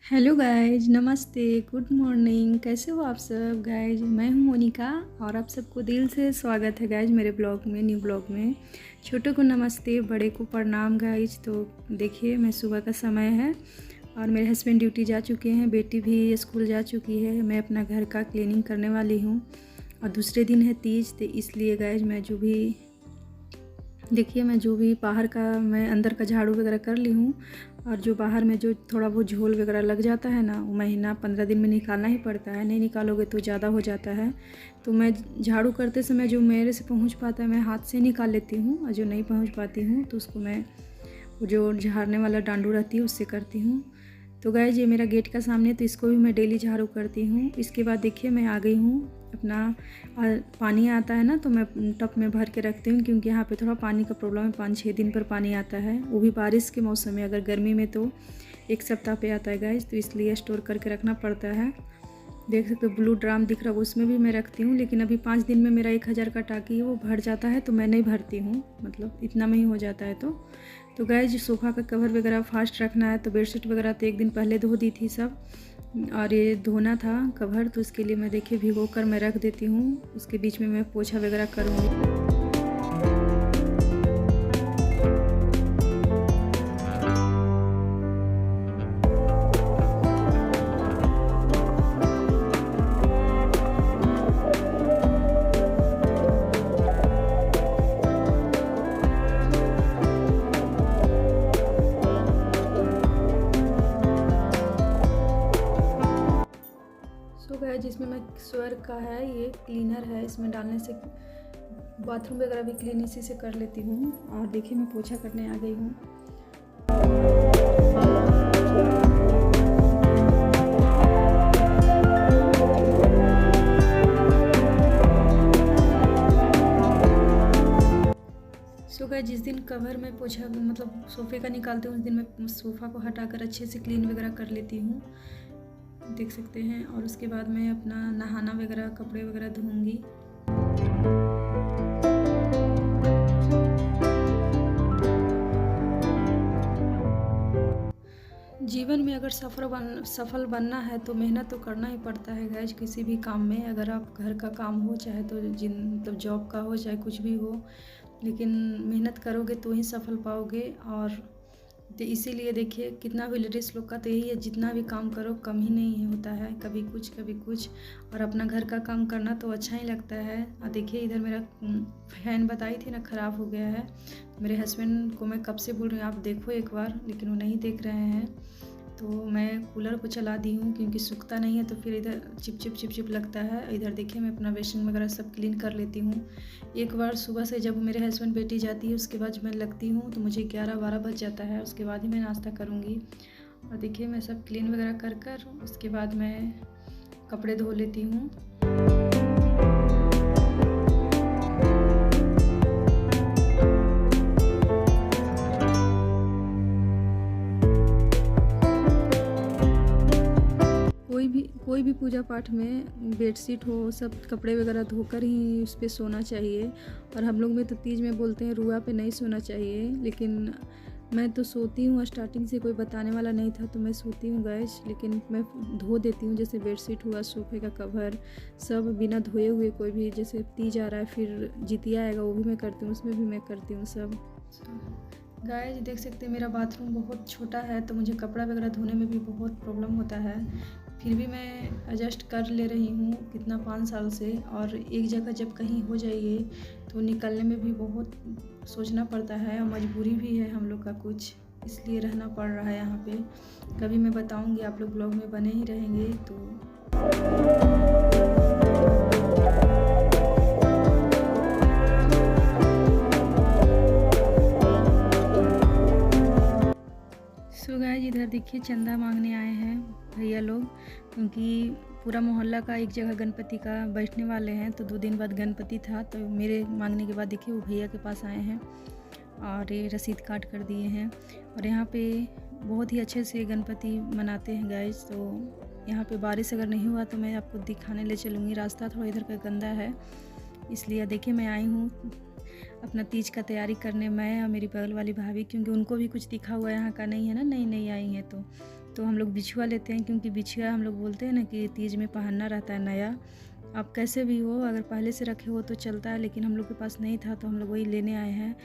Hello guys, नमस्ते, good morning. कैसे हो आप सब गाइज? मैं हूं मोनिका और आप सबको दिल से स्वागत है गाइज मेरे ब्लॉग में, न्यू ब्लॉग में। छोटों को नमस्ते, बड़े को प्रणाम गाइज। तो देखिए, मैं सुबह का समय है और मेरे हस्बैंड ड्यूटी जा चुके हैं, बेटी भी स्कूल जा चुकी है। मैं अपना घर का क्लीनिंग करने वाली हूँ और दूसरे दिन है तीज, तो इसलिए गाइज मैं जो भी बाहर का, मैं अंदर का झाड़ू वगैरह कर ली हूँ और जो बाहर में जो थोड़ा बहुत झोल वगैरह लग जाता है ना, वो महीना 15 दिन में निकालना ही पड़ता है। नहीं निकालोगे तो ज़्यादा हो जाता है। तो मैं झाड़ू करते समय जो मेरे से पहुँच पाता है मैं हाथ से निकाल लेती हूँ, और जो नहीं पहुँच पाती हूँ तो उसको मैं वो जो झाड़ने वाला डांडू रहती है उससे करती हूँ। तो गाइस, ये मेरा गेट का सामने, तो इसको भी मैं डेली झाड़ू करती हूँ। इसके बाद देखिए, मैं आ गई हूँ अपना पानी आता है ना, तो मैं टब में भर के रखती हूँ, क्योंकि यहाँ पे थोड़ा पानी का प्रॉब्लम है। 5-6 दिन पर पानी आता है, वो भी बारिश के मौसम में। अगर गर्मी में तो 1 सप्ताह पे आता है गाइस, तो इसलिए स्टोर करके रखना पड़ता है। देख सकते हो ब्लू ड्राम दिख रहा है, उसमें भी मैं रखती हूँ। लेकिन अभी 5 दिन में मेरा 1000 का टाकी है, वो भर जाता है, तो मैं नहीं भरती हूँ, मतलब इतना में ही हो जाता है। तो गाइस, जो सोफ़ा का कवर वगैरह फास्ट रखना है, तो बेडशीट वगैरह तो 1 दिन पहले धो दी थी सब, और ये धोना था कवर, तो उसके लिए मैं देखिए भिगो कर मैं रख देती हूँ। उसके बीच में मैं पोछा वगैरह करूँगी। सो गाइस, जिसमें मैं स्वर का है, ये क्लीनर है, इसमें डालने से बाथरूम वगैरह भी क्लीन इसी से कर लेती हूँ। और देखिए, मैं पोछा करने आ गई हूँ। सो गाइस, जिस दिन कवर में पोछा मतलब सोफ़े का निकालती हूँ, उस दिन मैं सोफ़ा को हटाकर अच्छे से क्लीन वगैरह कर लेती हूँ, देख सकते हैं। और उसके बाद मैं अपना नहाना वगैरह, कपड़े वगैरह धोऊंगी। जीवन में अगर सफल बनना है तो मेहनत तो करना ही पड़ता है गाइज, किसी भी काम में। अगर आप घर का काम हो, चाहे तो मतलब जॉब का हो, चाहे कुछ भी हो, लेकिन मेहनत करोगे तो ही सफल पाओगे। और तो इसीलिए देखिए, कितना भी लेडीज़ लोग का तो यही है, जितना भी काम करो कम ही नहीं होता है, कभी कुछ कभी कुछ। और अपना घर का काम करना तो अच्छा ही लगता है। और देखिए, इधर मेरा फैन बताई थी ना, ख़राब हो गया है। मेरे हस्बैंड को मैं कब से बोल रही हूँ आप देखो एक बार, लेकिन वो नहीं देख रहे हैं। तो मैं कूलर को चला दी हूँ, क्योंकि सूखता नहीं है तो फिर इधर चिप चिप लगता है। इधर देखिए, मैं अपना बेसिन वगैरह सब क्लीन कर लेती हूँ। एक बार सुबह से जब मेरे हस्बैंड बेटी जाती है, उसके बाद मैं लगती हूँ, तो मुझे 11-12 बज जाता है। उसके बाद ही मैं नाश्ता करूँगी। और देखिए, मैं सब क्लीन वगैरह कर उसके बाद मैं कपड़े धो लेती हूँ। कोई भी पूजा पाठ में बेडशीट हो, सब कपड़े वगैरह धोकर ही उस पर सोना चाहिए। और हम लोग में तो तीज में बोलते हैं रुआ पे नहीं सोना चाहिए, लेकिन मैं तो सोती हूँ। स्टार्टिंग से कोई बताने वाला नहीं था तो मैं सोती हूँ गैस, लेकिन मैं धो देती हूँ। जैसे बेडशीट हुआ, सोफे का कवर, सब बिना धोए हुए। कोई भी जैसे तीज आ रहा है, फिर जितिया आएगा, वो भी मैं करती हूँ, उसमें भी मैं करती हूँ सब। गाइस, देख सकते हैं मेरा बाथरूम बहुत छोटा है, तो मुझे कपड़ा वगैरह धोने में भी बहुत प्रॉब्लम होता है। फिर भी मैं एडजस्ट कर ले रही हूँ, कितना 5 साल से। और एक जगह जब कहीं हो जाइए तो निकलने में भी बहुत सोचना पड़ता है, और मजबूरी भी है हम लोग का कुछ, इसलिए रहना पड़ रहा है यहाँ पे। कभी मैं बताऊँगी, आप लोग ब्लॉग में बने ही रहेंगे। तो सो गाइस, इधर देखिए चंदा मांगने आए हैं भैया लोग, क्योंकि पूरा मोहल्ला का एक जगह गणपति का बैठने वाले हैं। तो 2 दिन बाद गणपति था, तो मेरे मांगने के बाद देखिए वो भैया के पास आए हैं और ये रसीद काट कर दिए हैं। और यहाँ पे बहुत ही अच्छे से गणपति मनाते हैं गाइस। तो यहाँ पे बारिश अगर नहीं हुआ तो मैं आपको दिखाने ले चलूँगी। रास्ता थोड़ा इधर का गंदा है, इसलिए देखिए मैं आई हूँ अपना तीज का तैयारी करने, मैं और मेरी बगल वाली भाभी, क्योंकि उनको भी कुछ दिखा हुआ यहाँ का नहीं है ना, नई नई आई हैं। तो तो हम लोग बिछुआ लेते हैं, क्योंकि बिछुआ हम लोग बोलते हैं ना कि तीज में पहनना रहता है नया। आप कैसे भी हो, अगर पहले से रखे हो तो चलता है, लेकिन हम लोग के पास नहीं था तो हम लोग वही लेने आए हैं।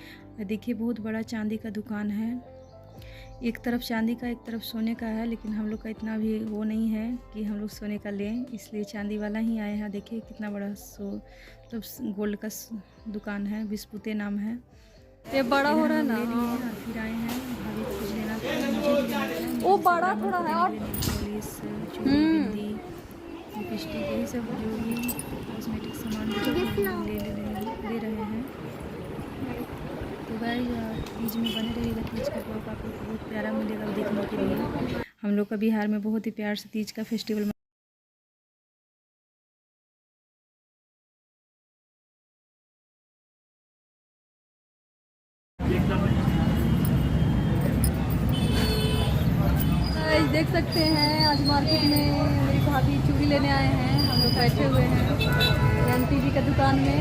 देखिए बहुत बड़ा चांदी का दुकान है, एक तरफ चांदी का एक तरफ सोने का है, लेकिन हम लोग का इतना भी वो नहीं है कि हम लोग सोने का लें, इसलिए चांदी वाला ही आए हैं। देखिए कितना बड़ा मतलब गोल्ड का दुकान है, बिस्पुते नाम है। ये बड़ा हो रहा है ना। ले लिए और फिर आए हैं, भाभी को कुछ लेना था, मुझे भी लेना था। वो बड़ा थोड़ा है और पॉलिश, चूड़ी, बिंदी, लिपस्टिक, यही सब जो भी कॉस्मेटिक सामान ले रहे हैं। तो गाइस तीज में बने रहिएगा, तीज का ब्लॉग आप लोग को बहुत प्यारा मिलेगा देखने के लिए। हम लोग का बिहार में बहुत ही प्यार से तीज का फेस्टिवल देख सकते हैं आज मार्केट में मेरी भाभी चूड़ी लेने आए हैं। हम लोग बैठे हुए हैं एनपीवी का दुकान में,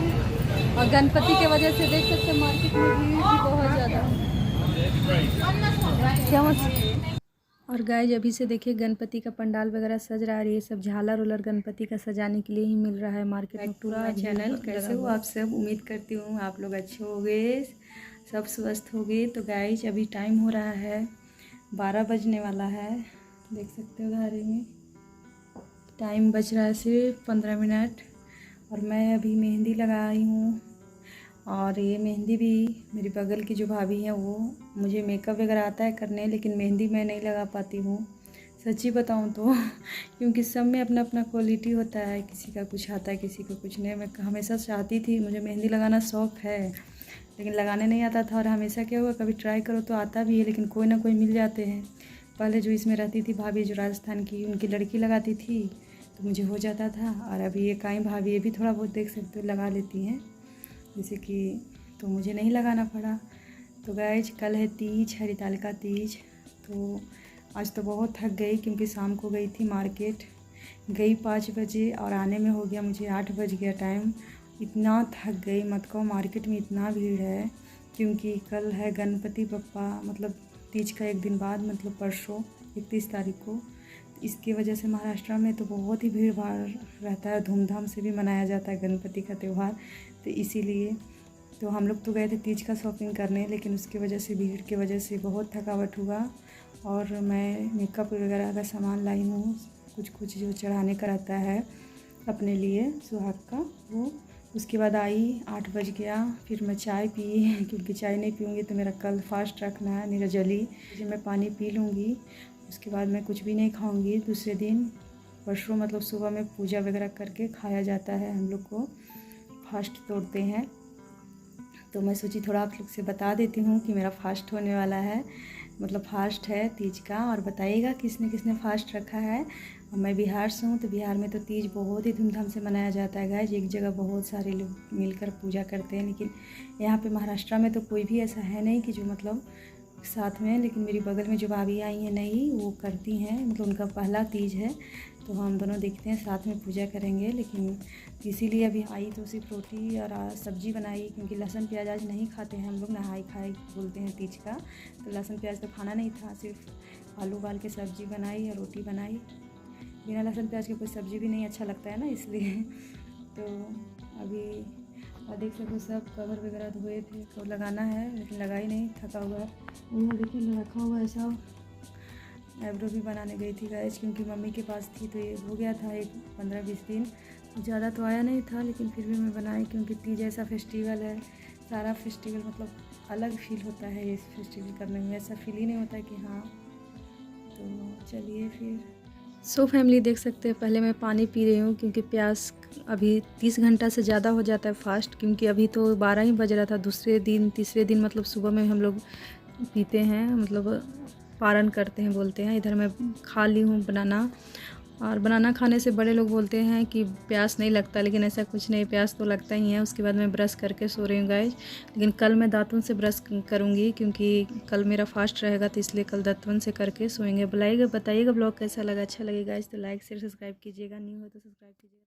और गणपति के वजह से देख सकते हैं मार्केट में भीड़ भी बहुत ज़्यादा है। और गाइस अभी से देखिए गणपति का पंडाल वगैरह सज रहा है, ये सब झालर उलर गणपति का सजाने के लिए ही मिल रहा है मार्केट में। पूरा चैनल कैसे हो आप सब, उम्मीद करती हूँ आप लोग अच्छे होंगे, सब स्वस्थ होंगे। तो गाइस अभी टाइम हो रहा है 12 बजने वाला है, देख सकते हो घड़ी में टाइम बच रहा है सिर्फ 15 मिनट। और मैं अभी मेहंदी लगाई हूँ, और ये मेहंदी भी मेरी बगल की जो भाभी हैं वो, मुझे मेकअप वगैरह आता है करने, लेकिन मेहंदी मैं नहीं लगा पाती हूँ सच्ची बताऊँ तो क्योंकि सब में अपना अपना क्वालिटी होता है, किसी का कुछ आता है किसी को कुछ नहीं। मैं हमेशा चाहती थी, मुझे मेहंदी लगाना शौक़ है, लेकिन लगाने नहीं आता था। और हमेशा क्या हुआ, कभी ट्राई करो तो आता भी है, लेकिन कोई ना कोई मिल जाते हैं। पहले जो इसमें रहती थी भाभी, जो राजस्थान की, उनकी लड़की लगाती थी तो मुझे हो जाता था। और अभी ये काई भाभी ये भी थोड़ा बहुत देख सकते हो लगा लेती हैं, जैसे कि, तो मुझे नहीं लगाना पड़ा। तो गाइस कल है तीज, हरितालिका तीज। तो आज तो बहुत थक गई, क्योंकि शाम को गई थी मार्केट, गई 5 बजे और आने में हो गया मुझे 8 बज गया टाइम। इतना थक गई मत कहो, मार्केट में इतना भीड़ है, क्योंकि कल है गणपति बप्पा, मतलब तीज का एक दिन बाद, मतलब परसों 31 तारीख को। इसकी वजह से महाराष्ट्र में तो बहुत ही भीड़ भाड़ रहता है, धूमधाम से भी मनाया जाता है गणपति का त्यौहार। तो इसीलिए तो हम लोग तो गए थे तीज का शॉपिंग करने, लेकिन उसकी वजह से, भीड़ की वजह से बहुत थकावट हुआ। और मैं मेकअप वगैरह का सामान लाई हूँ, कुछ जो चढ़ाने का रहता है अपने लिए सुहाग का, वो। उसके बाद आई 8 बज गया, फिर मैं चाय पी, क्योंकि चाय नहीं पीऊँगी तो मेरा कल फास्ट रखना है निर्जली। मैं पानी पी लूँगी, उसके बाद मैं कुछ भी नहीं खाऊँगी। दूसरे दिन परसों मतलब सुबह में पूजा वगैरह करके खाया जाता है, हम लोग को फास्ट तोड़ते हैं। तो मैं सोची थोड़ा आप लोग से बता देती हूँ कि मेरा फास्ट होने वाला है, मतलब फास्ट है तीज का। और बताइएगा किसने किसने फास्ट रखा है। मैं बिहार से हूँ, तो बिहार में तो तीज बहुत ही धूमधाम से मनाया जाता है गाइस। एक जगह बहुत सारे लोग मिलकर पूजा करते हैं, लेकिन यहाँ पे महाराष्ट्र में तो कोई भी ऐसा है नहीं कि जो मतलब साथ में। लेकिन मेरी बगल में जो भाभी आई हैं नई, वो करती हैं, मतलब उनका पहला तीज है, तो हम दोनों देखते हैं साथ में पूजा करेंगे। लेकिन इसीलिए अभी आई तो सिर्फ रोटी और सब्ज़ी बनाई, क्योंकि लहसुन प्याज आज नहीं खाते हैं हम लोग, नहाई खाई बोलते हैं तीज का। तो लहसुन प्याज तो खाना नहीं था, सिर्फ आलू उबाल के सब्ज़ी बनाई और रोटी बनाई। बिना लहसुन प्याज के कोई सब्ज़ी भी नहीं अच्छा लगता है ना, इसलिए। तो अभी देख सकते हो सब कवर वगैरह धोए थे, तो लगाना है, लेकिन लगा ही नहीं, थका हुआ है। वो देखिए रखा हुआ ऐसा। आईब्रो भी बनाने गई थी गाइस, क्योंकि मम्मी के पास थी, तो ये हो गया था एक 15-20 दिन, ज़्यादा तो आया नहीं था, लेकिन फिर भी मैं बनाई, क्योंकि तीज ऐसा फेस्टिवल है, सारा फेस्टिवल मतलब अलग फील होता है इस फेस्टिवल करने में, ऐसा फील ही नहीं होता कि हाँ। तो चलिए फिर। सो फैमिली देख सकते हैं, पहले मैं पानी पी रही हूँ, क्योंकि प्यास अभी 30 घंटा से ज़्यादा हो जाता है फास्ट, क्योंकि अभी तो 12 ही बज रहा था। दूसरे दिन तीसरे दिन मतलब सुबह में हम लोग पीते हैं, मतलब पारण करते हैं बोलते हैं। इधर मैं खा ली हूँ बनाना, और बनाना खाने से बड़े लोग बोलते हैं कि प्यास नहीं लगता, लेकिन ऐसा कुछ नहीं, प्यास तो लगता ही है। उसके बाद मैं ब्रश करके सो रही हूँ गाइस, लेकिन कल मैं दातुन से ब्रश करूँगी, क्योंकि कल मेरा फास्ट रहेगा, तो इसलिए कल दातुन से करके सोएंगे। बताइएगा ब्लॉग कैसा लगा, अच्छा लगेगा गाइस तो लाइक शेयर सब्सक्राइब कीजिएगा, न्यू हो तो सब्सक्राइब कीजिएगा।